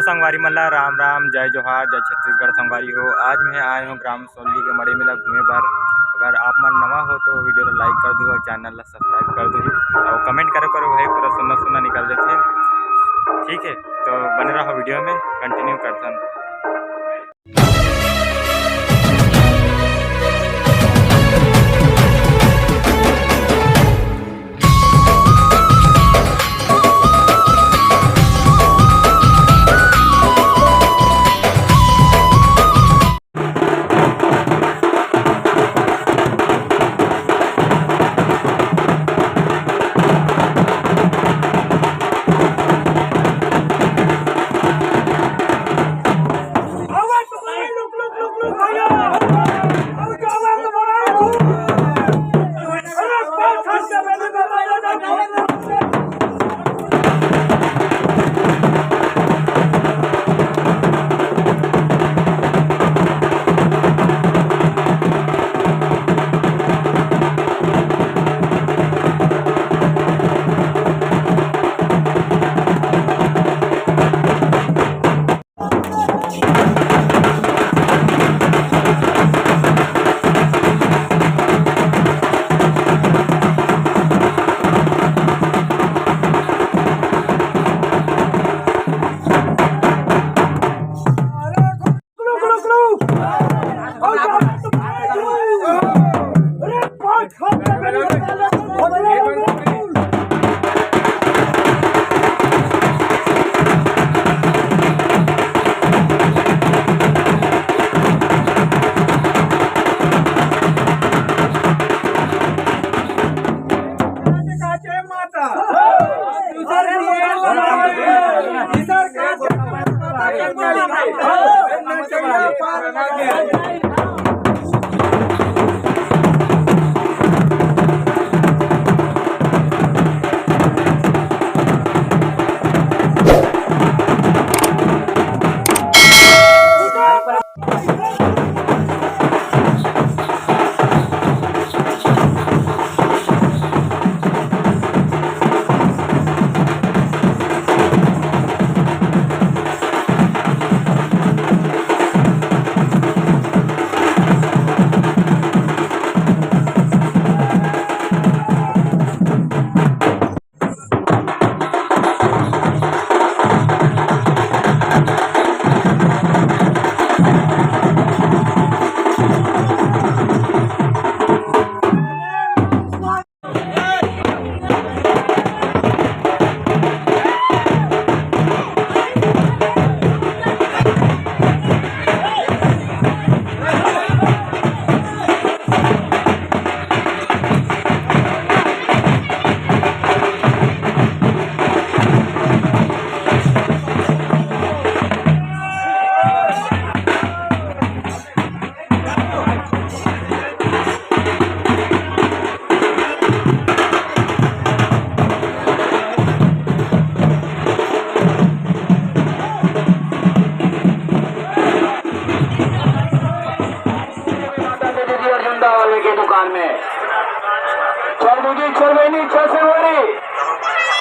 संगवारी मल्ला राम राम, जय जोहार, जय छत्तीसगढ़ संगवारी हो। आज मैं आया हूँ ग्राम सोली के मड़े मेला घूमे बर। अगर आप मन नवा हो तो वीडियो ला लाइक कर दो और चैनल ला सब्सक्राइब कर दो और कमेंट करो भाई, पूरा सुनना सुनना निकल जाते। ठीक है, तो बने रहो वीडियो में, कंटिन्यू करता हूँ।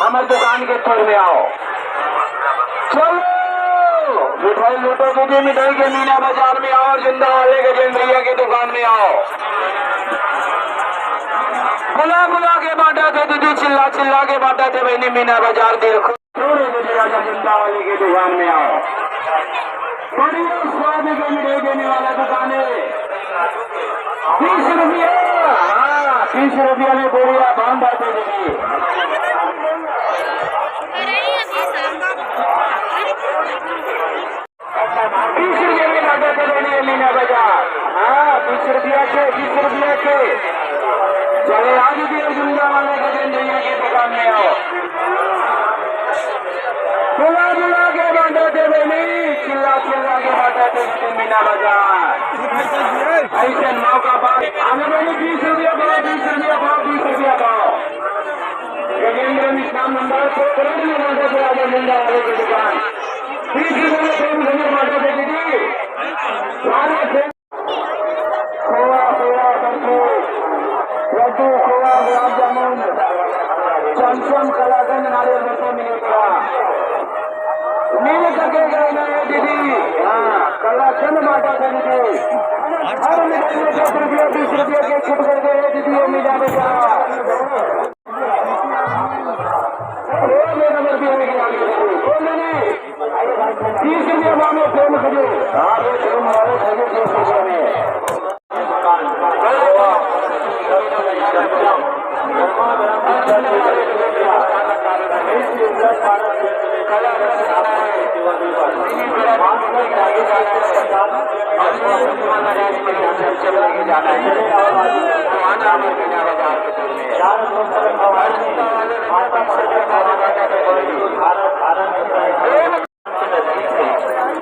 हमारे दुकान के थोड़ में आओ, चलो मिठाई लूटो दीदी, मिठाई के मीना बाजार में आओ और जिंदा वाले के जिंदरिया की दुकान में आओ। बुला बुला के बांटा थे दीदी, चिल्ला चिल्ला के बांटा थे बहनी, मीना बाजार देखो। जिंदा वाले की दुकान में आओ, बड़ी स्वाद के मिठाई देने वाला दुकान है। 30 रुपया, हाँ 30 रुपया में बोरिया बांध आते दीदी। 20 रुपये में बांटा थे बहनी मीना बाजार, हाँ 20 रुपया के, 20 रुपया के। चले आज भी जिंदा वाले के जिंदरिया की दुकान में आओ, बुला बुला के बांटा थे बहनी, चिल्ला चिल्ला के बांटा थे मीना बाजार। ऐसे मौका पाओ, हमें बहनी 20 रुपया पाओ, 20 रुपया पाओ, 20 रुपया पाओ। गजेंद्र मिश्रा नंबर 2 करोड़ में बांटा थे आज जिंदा वाले की दुकान। चंद माता का दीजिए हर मिठाई में 10 रुपये 20 रुपये के छूट करके दीजिए मीजा बाजार नंबर भी है 30 रुपये मामले प्रेम खजू हमारे खजू 30 रुपये में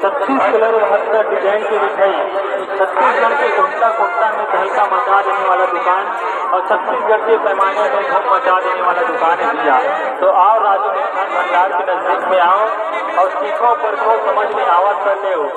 छत्तीस कलर और हर तरह डिजाइन की मिठाई छत्तीसगढ़ के कोटा कोटा में तहलका मचा देने वाला दुकान और छत्तीसगढ़ के पैमाने में धूम मचा देने वाला दुकान है भैया। तो आओ राजू मिष्ठान भंडार के नजदीक में आओ और सीखो पर को समझ में आवत कर ले हो।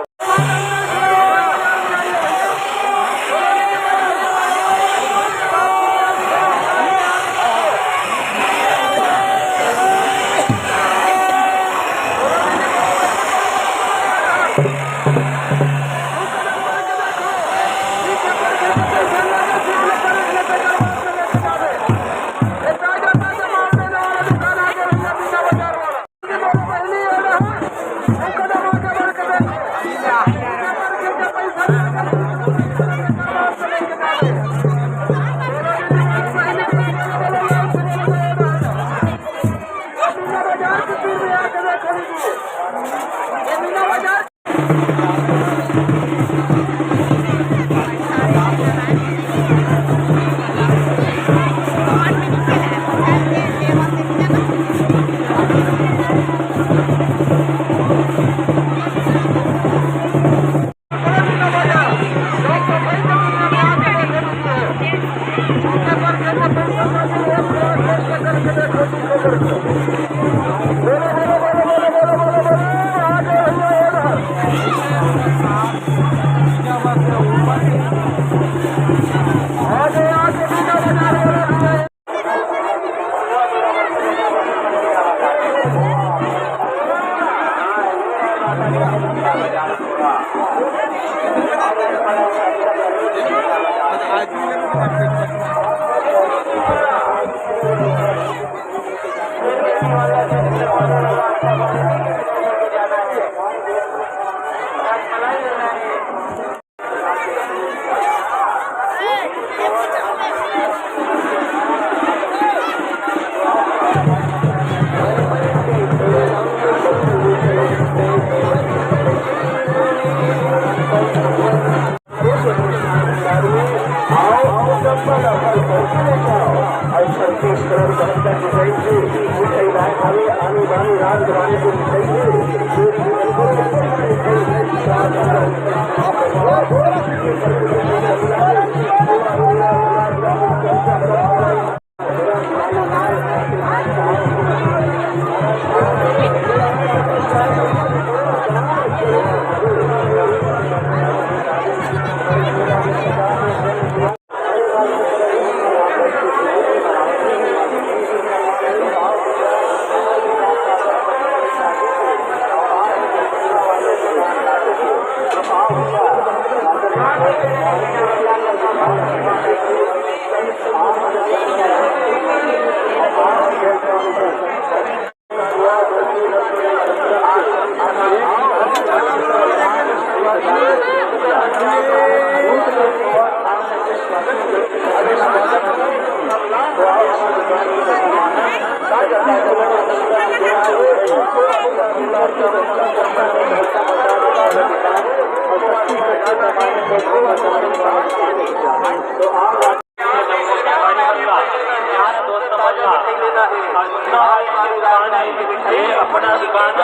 अपना दुकान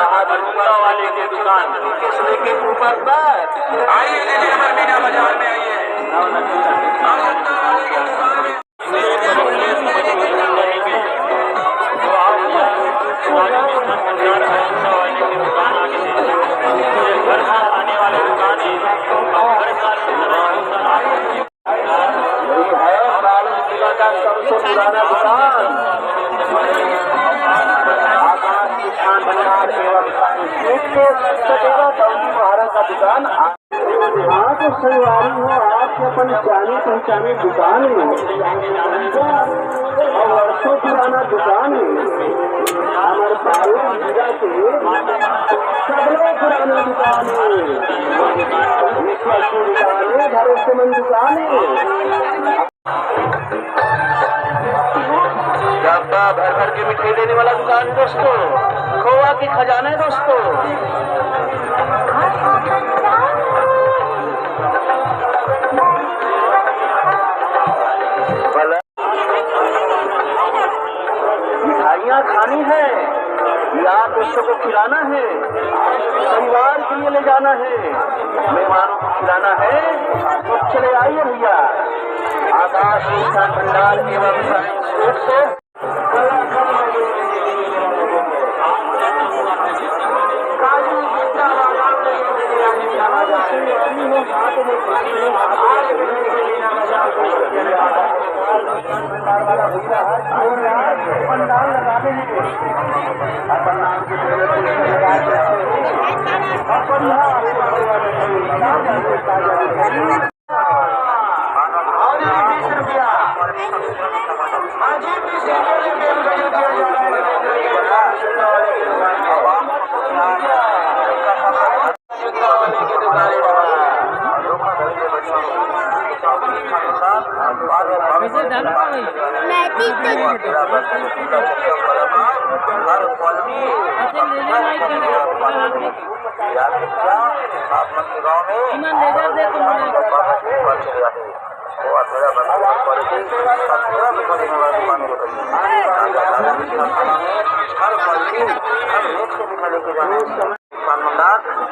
वाले के दुकान के ऊपर आइए मीना बाजार में आइए आने वाले दुकान सबसे पुराना दुकान भारत का दुकान संगवारी हो आपके अपन जाने पहचाने दुकान है और वर्षों पुराना दुकान है हमारे बालों जिला के सबलों पुराना दुकान है विश्वास की दुकान है भरोसेमंद दुकान है डब्बा भर भर के मिठाई देने वाला दुकान दोस्तों खोआ की खजाना है दोस्तों मिठाइयाँ खानी है यार दोस्तों को खिलाना है परिवार के लिए ले जाना है मेहमानों को खिलाना है तो चले आइए भैया आकाश मिष्ठान भंडार एवं साइंस फूड से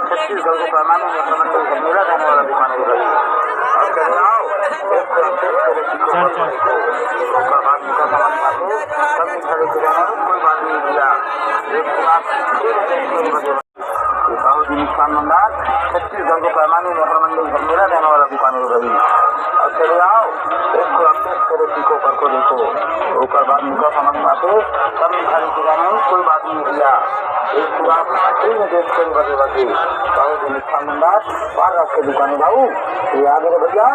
छत्तीसगढ़ के पैमाने में मंडल मेला जाने वाला दुकान है छत्तीसगढ़ के पैमाने में मंडल मेला जाने वाला दुकान है रवि और चले आओ एक खुराक करे सीखो करको देखो ओकर बाद मुका समझ में आते सब मिठाई के जाने कोई बात नहीं भैया एक खुराक में देख कर बजे बजे साहू जी मिष्ठान भंडार भारत के दुकान है भाऊ याद है भैया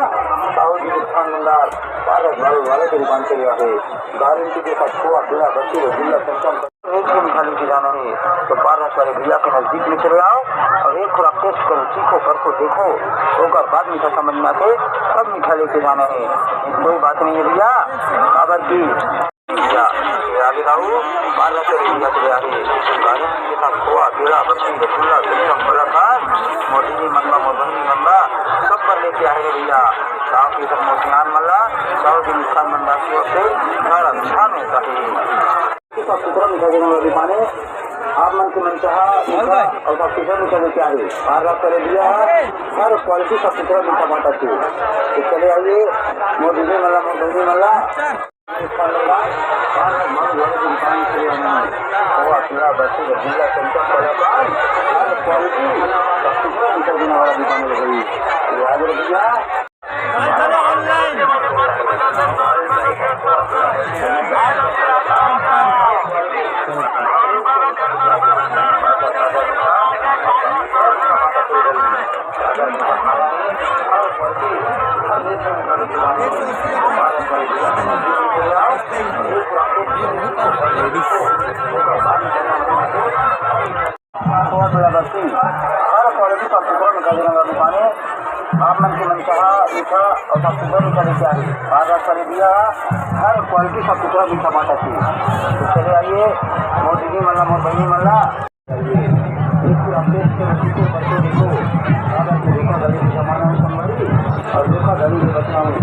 साहू जी मिष्ठान भंडार भारत वाले की दुकान से लिया है गारंटी के साथ खोआ पेड़ा बच्ची जिला संकम एक से मिठाई के जाना है तो भारत वाले भैया के नजदीक में चले आओ और एक खुराक टेस्ट करो सीखो करको देखो होकर बाद मीठा समझ में आते सब मीठा लेके जाना है कोई बात नहीं है भैया काबर की आगे दाऊ भारत के भैया चले आगे गारंटी के साथ खोआ पेड़ा बच्ची रसगुल्ला संकम कलाकार मोदी मल्ला मोदनी मल्ला सब पर लेके आए भैया गाँव की सब मोतियान मल्ला साहू जी मिष्ठान भंडार की ओर से सारा अच्छा में चाहिए सब सुथरा मिठाई देने वाली दुकान है आप मन के मन चाहा और सब सुथरा मीठा लेके आए भारत करे दिया हर क्वालिटी सब सुथरा मीठा बांटा चाहिए तो चले आइए मोदी मल्ला मोदनी मल्ला बच्चे जिला संकट कलाकार हर क्वालिटी देने वाला दुकान है याद रखिएगा दुकानें आप मन के मन चाहा मीठा और सब सुथरा मीठा लेके आए भारत करे दिया हर क्वालिटी सब सुथरा मीठा बांटा चाहिए तो चले आइए मोदी जी मल्ला मोर बहनी मल्ला और देखा गली के बचना में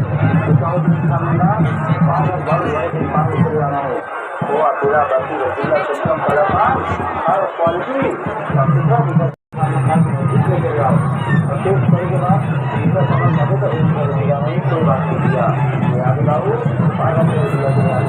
खोआ पेड़ा बाकी रसगुल्ला संकम कलाकार हर क्वालिटी सब सुथरा मीठा टेस्ट करने के बाद इनका समझ आगे तो एक कर देगा नहीं कोई बात नहीं दिया आगे लाओ पानी से दिया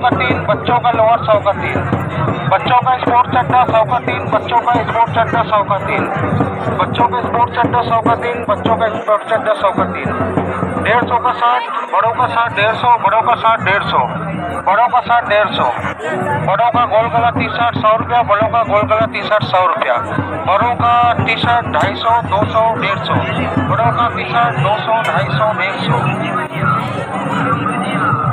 का 3, बच्चों का लोअर 100 का 3, बच्चों का स्पोर्ट चड्डा 100 का 3, बच्चों का स्पोर्ट चड्डा 100 का 3, बच्चों का स्पोर्ट चड्डा 100 का 3, बच्चों का स्पोर्ट चड्डा 100 का 3, 150 का 60, बड़ों का 60 150, बड़ों का 60 150, बड़ों का 60 150, बड़ों का गोल गला टी शर्ट 100 रुपया, बड़ों का गोल गला टी शर्ट 100 रुपया, बड़ों का टी शर्ट 250, 200 150, बड़ों का टी शर्ट 200 250 150।